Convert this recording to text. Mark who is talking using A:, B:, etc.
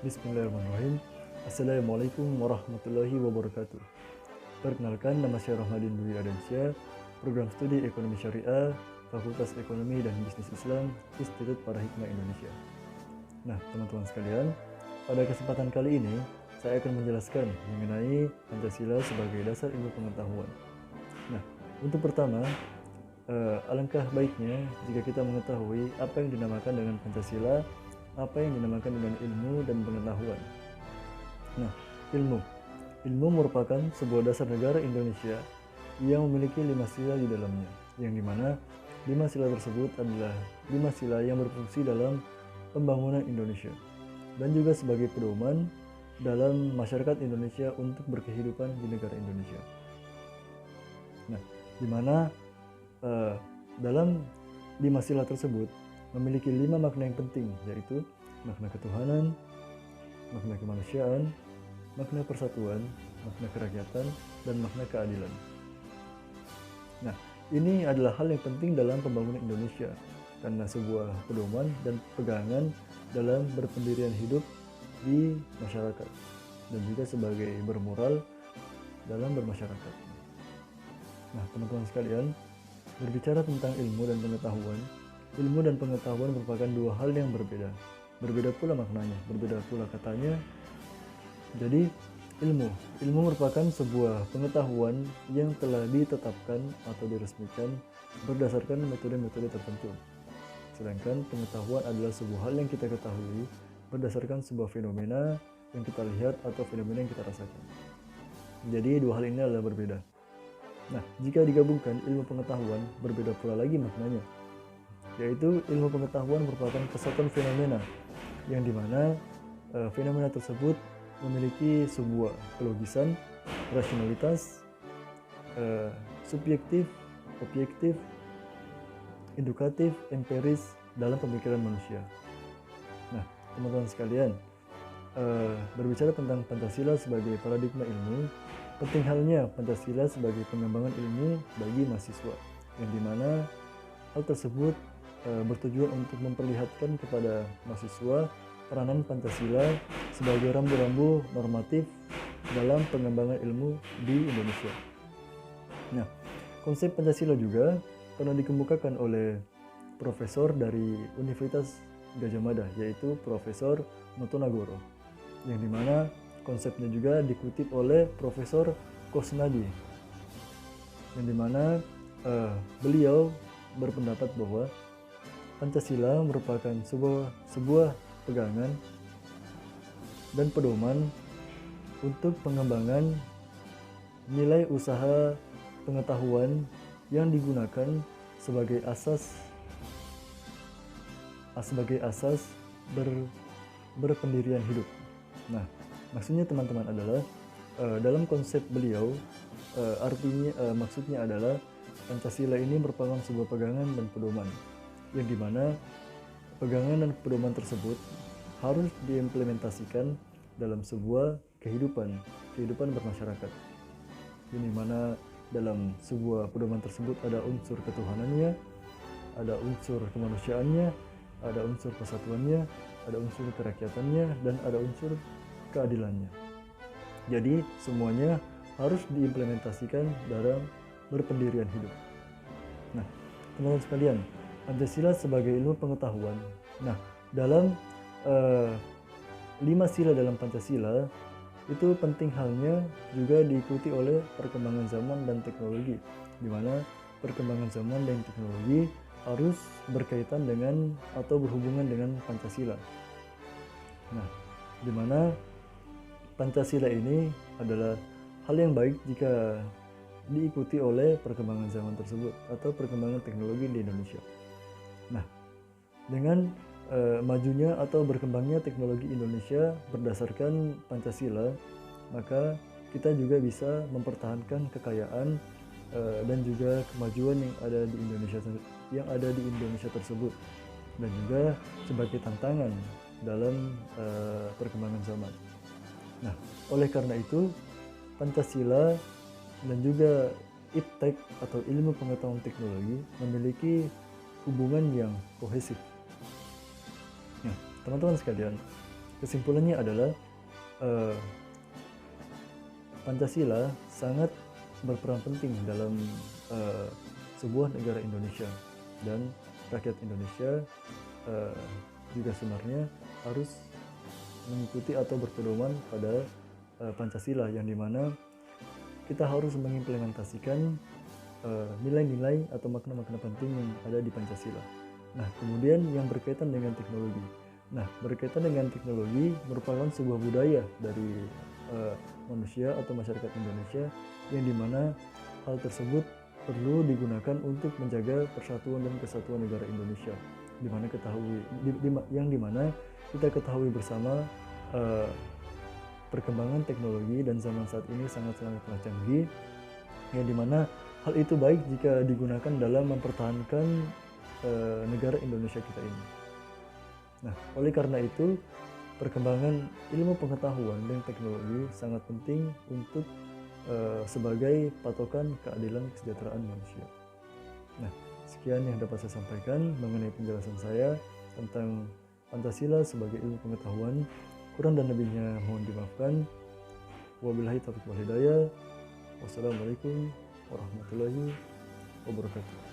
A: Bismillahirrahmanirrahim. Assalamualaikum warahmatullahi wabarakatuh. Perkenalkan, nama saya Rahmadin Dwi Adansyah, program studi Ekonomi Syariah, Fakultas Ekonomi dan Bisnis Islam, Institut Para Hikmah Indonesia. Nah, teman-teman sekalian, pada kesempatan kali ini saya akan menjelaskan mengenai Pancasila sebagai dasar ilmu pengetahuan. Nah, untuk pertama, alangkah baiknya jika kita mengetahui apa yang dinamakan dengan Pancasila, apa yang dinamakan dengan ilmu dan pengetahuan. Nah, ilmu merupakan sebuah dasar negara Indonesia yang memiliki 5 sila di dalamnya, yang dimana 5 sila tersebut adalah 5 sila yang berfungsi dalam pembangunan Indonesia dan juga sebagai pedoman dalam masyarakat Indonesia untuk berkehidupan di negara Indonesia. Nah, dimana dalam 5 sila tersebut memiliki 5 makna yang penting, yaitu makna ketuhanan, makna kemanusiaan, makna persatuan, makna kerakyatan, dan makna keadilan. Nah, ini adalah hal yang penting dalam pembangunan Indonesia karena sebuah pedoman dan pegangan dalam berpendirian hidup di masyarakat dan juga sebagai bermoral dalam bermasyarakat. Nah, teman-teman sekalian, berbicara tentang ilmu dan pengetahuan merupakan dua hal yang berbeda. Berbeda pula maknanya, berbeda pula katanya. Jadi, ilmu merupakan sebuah pengetahuan yang telah ditetapkan atau diresmikan berdasarkan metode-metode tertentu. Sedangkan pengetahuan adalah sebuah hal yang kita ketahui berdasarkan sebuah fenomena yang kita lihat atau fenomena yang kita rasakan. Jadi, dua hal ini adalah berbeda. Nah, jika digabungkan ilmu pengetahuan, berbeda pula lagi maknanya, yaitu ilmu pengetahuan merupakan kesatuan fenomena yang dimana fenomena tersebut memiliki sebuah kelogisan, rasionalitas, subjektif, objektif, edukatif, empiris dalam pemikiran manusia. Nah, teman-teman sekalian, berbicara tentang Pancasila sebagai paradigma ilmu, penting halnya Pancasila sebagai pengembangan ilmu bagi mahasiswa, yang dimana hal tersebut bertujuan untuk memperlihatkan kepada mahasiswa peranan Pancasila sebagai rambu-rambu normatif dalam pengembangan ilmu di Indonesia. Nah, konsep Pancasila juga pernah dikemukakan oleh profesor dari Universitas Gadjah Mada, yaitu Profesor Notonagoro, yang dimana konsepnya juga dikutip oleh Profesor Kosnadi, yang dimana beliau berpendapat bahwa Pancasila merupakan sebuah pegangan dan pedoman untuk pengembangan nilai usaha pengetahuan yang digunakan sebagai asas berpendirian hidup. Nah, maksudnya teman-teman adalah dalam konsep beliau maksudnya adalah Pancasila ini merupakan sebuah pegangan dan pedoman, yang dimana pegangan dan pedoman tersebut harus diimplementasikan dalam sebuah kehidupan bermasyarakat, yang dimana dalam sebuah pedoman tersebut ada unsur ketuhanannya, ada unsur kemanusiaannya, ada unsur persatuannya, ada unsur kerakyatannya, dan ada unsur keadilannya. Jadi semuanya harus diimplementasikan dalam berpendirian hidup. Nah, teman-teman sekalian, Pancasila sebagai ilmu pengetahuan. Nah, dalam 5 sila dalam Pancasila itu penting halnya juga diikuti oleh perkembangan zaman dan teknologi, di mana perkembangan zaman dan teknologi harus berkaitan dengan atau berhubungan dengan Pancasila. Nah, di mana Pancasila ini adalah hal yang baik jika diikuti oleh perkembangan zaman tersebut atau perkembangan teknologi di Indonesia. Nah, dengan majunya atau berkembangnya teknologi Indonesia berdasarkan Pancasila, maka kita juga bisa mempertahankan kekayaan dan juga kemajuan yang ada di Indonesia tersebut, dan juga sebagai tantangan dalam perkembangan zaman. Nah, oleh karena itu Pancasila dan juga iptek atau ilmu pengetahuan teknologi memiliki hubungan yang kohesif. Nah, teman-teman sekalian, kesimpulannya adalah eh, Pancasila sangat berperan penting dalam sebuah negara Indonesia, dan rakyat Indonesia juga sebenarnya harus mengikuti atau berpedoman pada Pancasila, yang dimana kita harus mengimplementasikan nilai-nilai atau makna-makna penting yang ada di Pancasila. Nah, kemudian yang berkaitan dengan teknologi. Nah, berkaitan dengan teknologi merupakan sebuah budaya dari manusia atau masyarakat Indonesia, yang dimana hal tersebut perlu digunakan untuk menjaga persatuan dan kesatuan negara Indonesia, yang dimana kita ketahui bersama perkembangan teknologi dan zaman saat ini sangat-sangat canggih, yang dimana hal itu baik jika digunakan dalam mempertahankan negara Indonesia kita ini. Nah, oleh karena itu, perkembangan ilmu pengetahuan dan teknologi sangat penting untuk sebagai patokan keadilan kesejahteraan manusia. Nah, sekian yang dapat saya sampaikan mengenai penjelasan saya tentang Pancasila sebagai ilmu pengetahuan. Kurang dan lebihnya mohon dimaafkan. Wabillahi taufiq wal hidayah. Wassalamualaikum warahmatullahi wabarakatuh.